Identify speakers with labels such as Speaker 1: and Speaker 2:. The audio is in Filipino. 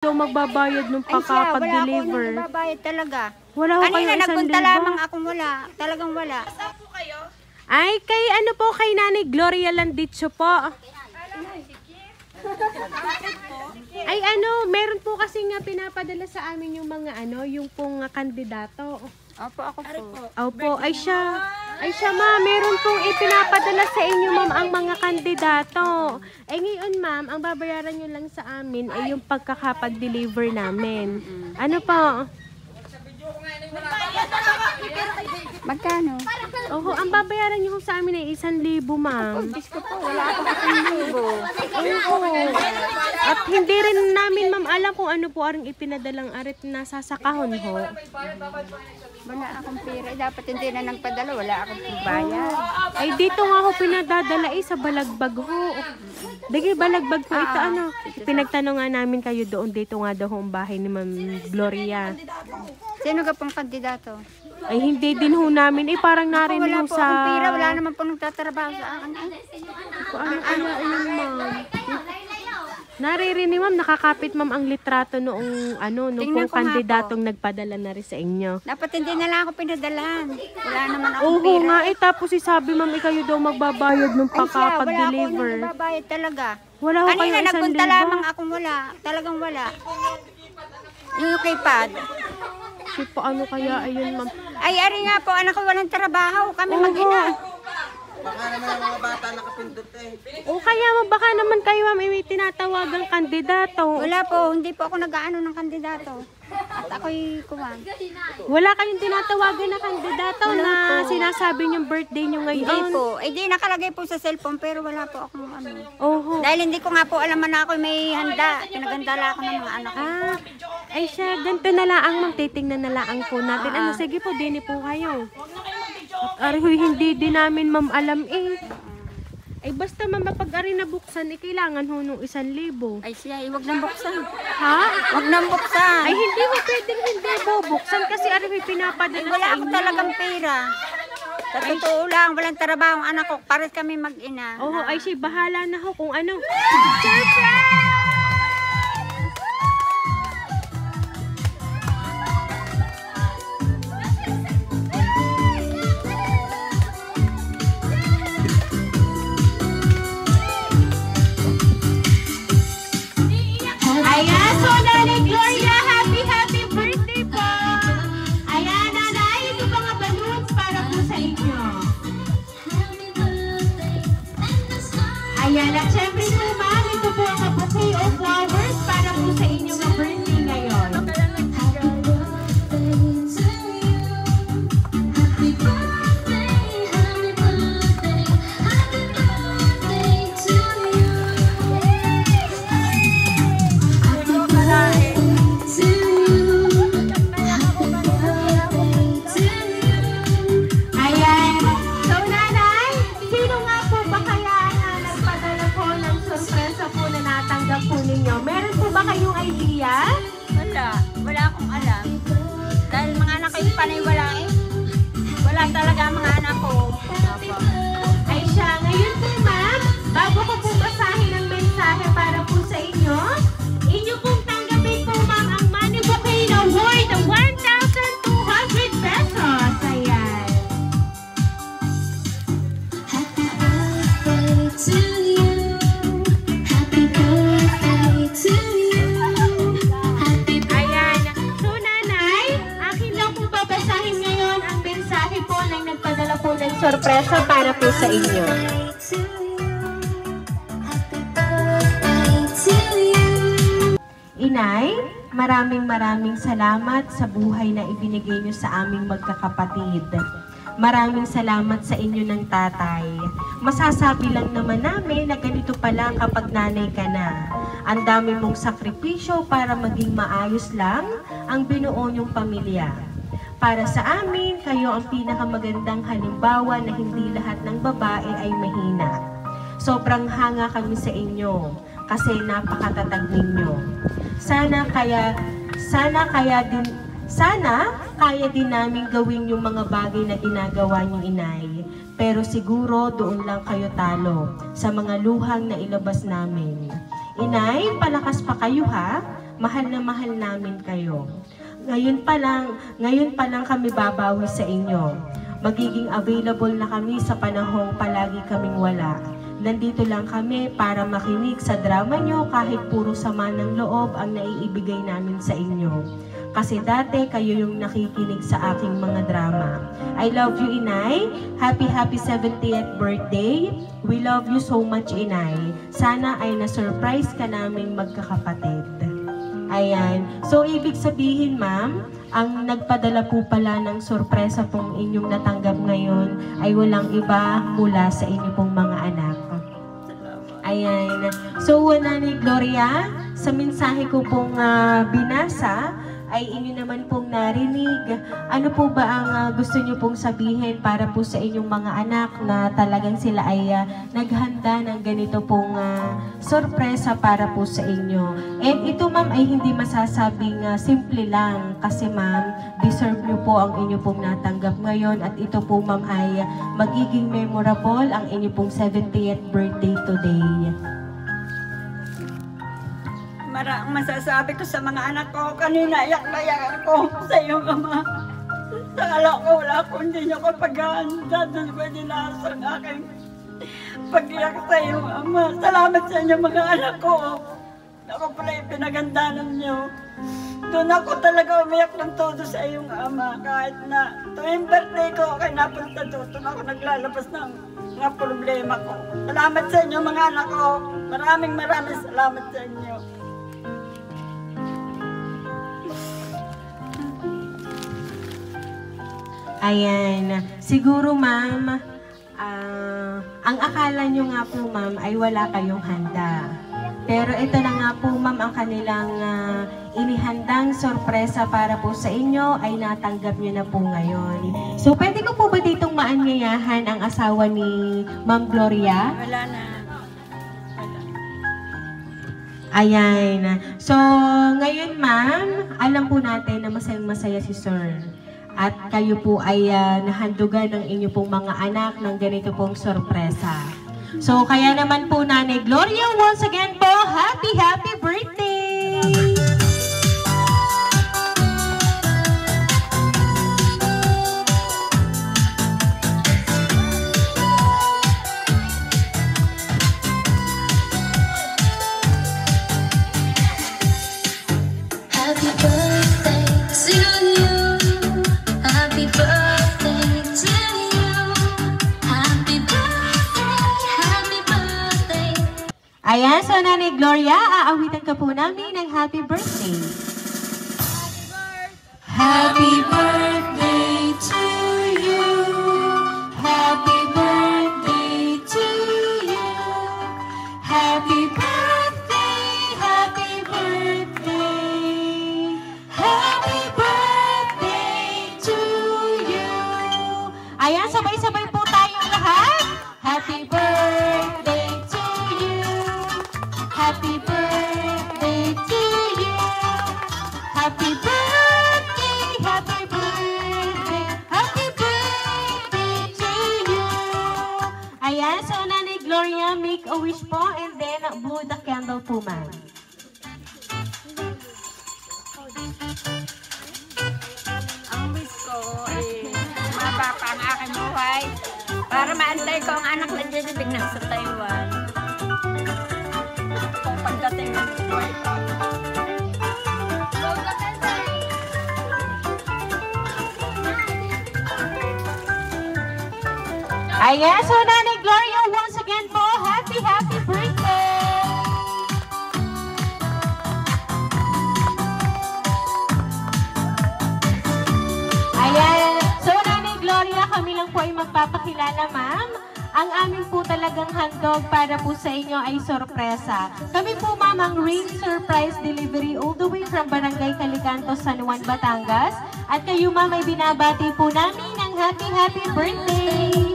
Speaker 1: daw magbabayad nung pagka-pag-deliver.
Speaker 2: Wala ako nagbabayad talaga.
Speaker 1: Wala ko kayo
Speaker 2: kanina
Speaker 1: 1,000.
Speaker 2: nagpunta lamang akong wala. Talagang wala.
Speaker 3: Saan po kayo?
Speaker 1: Ay, kay ano po, kay Nanay Gloria Landicho po. Ay ano, meron po kasi nga pinapadala sa amin yung mga ano, yung pong kandidato.
Speaker 2: Opo, ako po.
Speaker 1: Opo, ay siya ma'am, meron pong ipinapadala sa inyo ma'am ang mga kandidato. Ay ngayon ma'am, ang babayaran nyo lang sa amin ay yung pagkakapag-deliver namin. Ano po?
Speaker 2: Magkano?
Speaker 1: Oho, ang babayaran nyo sa amin ay 1,000 ma'am.
Speaker 2: Diyos ko po, wala akong 1,000.
Speaker 1: Oo. At hindi rin namin ma'am alam kung ano po ang ipinadalang arit na sasakahon ho.
Speaker 2: Wala akong pera. Dapat hindi na nagpadala. Wala akong bayad.
Speaker 1: Ay dito nga ho pinadadala sa Balagbag ho. Dagi Balagbag po ito ano. Pinagtanong nga namin kayo doon dito nga daw ang bahay ni Ma'am Gloria.
Speaker 2: Sino ka pong kandidato?
Speaker 1: Ay hindi din ho namin parang narinig
Speaker 2: Wala
Speaker 1: ho
Speaker 2: po
Speaker 1: sa
Speaker 2: akong pera. Wala naman po nagtatrabaho sa akin.
Speaker 1: ano ma'am. Naririnig ma'am, nakakapit ma'am ang litrato noong ano, nung
Speaker 2: Tingnan
Speaker 1: pong
Speaker 2: ko nga
Speaker 1: kandidatong nagpadala na rin sa inyo.
Speaker 2: Dapat hindi na lang ako pinadalan. Wala naman akong
Speaker 1: Oo
Speaker 2: pera.
Speaker 1: nga tapos sabi ma'am, kayo daw magbabayad nung
Speaker 2: Ay siya, wala
Speaker 1: pagka-pag-deliver.
Speaker 2: akong nagbabayad talaga.
Speaker 1: Wala ho
Speaker 2: Kanina
Speaker 1: kayo
Speaker 2: nagpunta
Speaker 1: 1,000.
Speaker 2: lamang akong wala. Talagang wala. Yung kay Pad.
Speaker 1: Si paano kaya ayun ma'am.
Speaker 2: Ay, ari nga po, anak ko walang trabaho. Kami mag-ina.
Speaker 4: Baka naman ang mga bata nakapindot
Speaker 1: O kaya baka naman kayo ma'am may tinatawagang kandidato.
Speaker 2: Wala po, hindi po ako nag-aano ng kandidato. At ako'y kuwan.
Speaker 1: Wala kayong tinatawagan na kandidato na sinasabi niyong birthday niyo
Speaker 2: Hindi
Speaker 1: ngayon.
Speaker 2: po. Eh di nakalagay po sa cellphone pero wala po akong ano.
Speaker 1: Oho.
Speaker 2: Dahil hindi ko nga po alam na ako may handa. Pinagandala ako ng mga anak ko.
Speaker 1: Ay siya, ganito na lang ma'am, titingnan na lang po natin. Ano, sige po, dini po kayo. At ari, hindi din namin ma'am alam Ay basta ma'am, pag-ari na buksan, kailangan ho nung 1,000.
Speaker 2: Ay siya, huwag nang buksan.
Speaker 1: Ha?
Speaker 2: Huwag nang buksan.
Speaker 1: Ay hindi mo pwedeng hindi bubuksan kasi ari pinapadala
Speaker 2: Wala
Speaker 1: sa
Speaker 2: akong
Speaker 1: inyo.
Speaker 2: talagang pera. Sa totoo lang, walang trabaho ang anak ko. Pares kami mag-ina.
Speaker 1: Oo, ay siya, bahala na ho kung ano. Surprise! Ayan, so Nanay Gloria, happy birthday po! Ayan, Nanay, ito mga balloons para po sa inyo. Ayan, at syempre po ma'am, ito po ang bouquet of flowers para po sa inyong birthday ngayon. Ayan, so Nanay, sino nga po ba kaya na nagpadala po ng sorpresa po na natanggap po ninyo? Meron po ba kayong idea?
Speaker 2: Wala akong alam. Dahil mga anak ko yung panay wala eh. Wala talaga ang mga anak ko.
Speaker 1: Ay siya, ngayon po ma'am, bago ko po basahin ang mensahe para po sa inyo, inyo pong tanggapin po ma'am ang money bouquet na worth of 1,200 pesos. Ayan.
Speaker 5: Happy birthday to you. Happy birthday to you. Happy
Speaker 1: Ayan. So Nanay, akin lang po babasahin ngayon ang mensahe po ng nagpadala po ng sorpresa para po sa inyo.
Speaker 5: birthday to you. Happy birthday to you.
Speaker 1: Inay, maraming salamat sa buhay na ibinigay niyo sa aming magkakapatid. Maraming salamat sa inyo ng tatay. Masasabi lang naman namin na ganito pala kapag nanay ka na. Ang dami mong sakripisyo para maging maayos lang ang binuo niyong pamilya. Para sa amin, kayo ang pinakamagandang halimbawa na hindi lahat ng babae ay mahina. Sobrang hanga kami sa inyo kasi napakatatag ninyo. Sana kaya din namin gawin yung mga bagay na ginagawa niyo, Inay. Pero siguro doon lang kayo talo sa mga luhang na ilabas namin. Inay, palakas pa kayo ha. mahal na mahal namin kayo. Ngayon pa lang kami babawi sa inyo. Magiging available na kami sa panahong palagi kaming wala. Nandito lang kami para makinig sa drama nyo kahit puro sama ng loob ang naiibigay namin sa inyo. Kasi dati kayo yung nakikinig sa aking mga drama. I love you, Inay. Happy 70th birthday. We love you so much, Inay. Sana ay na-surprise ka naming magkakapatid. Ayan. So, ibig sabihin, ma'am, ang nagpadala po pala ng sorpresa pong inyong natanggap ngayon ay walang iba mula sa inyo pong mga anak. Ayan. So, Nanay Gloria, sa mensahe ko pong binasa, ay inyo naman pong narinig. Ano po ba ang gusto nyo pong sabihin para po sa inyong mga anak na talagang sila ay naghanda ng ganito pong sorpresa para po sa inyo? And ito ma'am ay hindi masasabing simple lang kasi ma'am, deserve nyo po ang inyo pong natanggap ngayon at ito po ma'am ay magiging memorable ang inyo pong 70th birthday today.
Speaker 2: Ang masasabi ko sa mga anak ko, kanina iyak na iyak ako sa iyong ama. Akala ko wala ako, hindi niyo ko paghahanda. Doon ko dinaas ang aking pag-iyak sa iyong ama. Salamat sa inyo mga anak ko. Ako pala yung pinagandanan niyo. Doon ako talaga umiyak ng todo sa iyong ama. Kahit na tuwing birthday ko, kaya napunta doon ako naglalabas ng mga problema ko. Salamat sa inyo mga anak ko. Maraming salamat sa inyo.
Speaker 1: Ayan. Siguro, ma'am, ang akala nyo nga po, ma'am, ay wala kayong handa. Pero ito na nga po, ma'am, ang kanilang inihandang sorpresa para po sa inyo ay natanggap nyo na po ngayon. So, pwede ko po ba ditong maanyayahan ang asawa ni Ma'am Gloria?
Speaker 2: Wala na.
Speaker 1: Ayan. So, ngayon, ma'am, alam po natin na masayang-masaya si Sir. At kayo po ay nahandugan ng inyo pong mga anak ng ganito pong sorpresa. So, kaya naman po, Nanay Gloria, once again po, happy birthday!
Speaker 5: Happy birthday to you. Happy birthday to you. Happy birthday, happy birthday.
Speaker 1: Ayan, so Nanay Gloria, aawitan ka po namin ng happy birthday. Happy birthday to you. Happy birthday to you. Happy birthday, happy birthday. Happy birthday to you. Ayan, sabay-sabay po tayong lahat. Happy birthday to you. Happy birthday to you. Happy birthday, happy birthday, happy birthday to you. Ayan, so Nanay Gloria, make a wish po and then blow the candle po, ma'am.
Speaker 2: Ang wish ko mababa pa ang aking buhay para maantay ko ang anak na dyan na sa Taiwan. Kung pagdating ng buhay ko.
Speaker 1: Ayan, so Nanay Gloria, once again po, happy birthday! Ayan, so Nanay Gloria, kami lang po ay magpapakilala, ma'am. Ang amin po talagang handog para po sa inyo ay sorpresa. Kami po, ma'am, ang Rain Surprise Delivery all the way from Barangay Calicanto, San Juan, Batangas. At kayo, ma'am, ay binabati po namin ng happy birthday!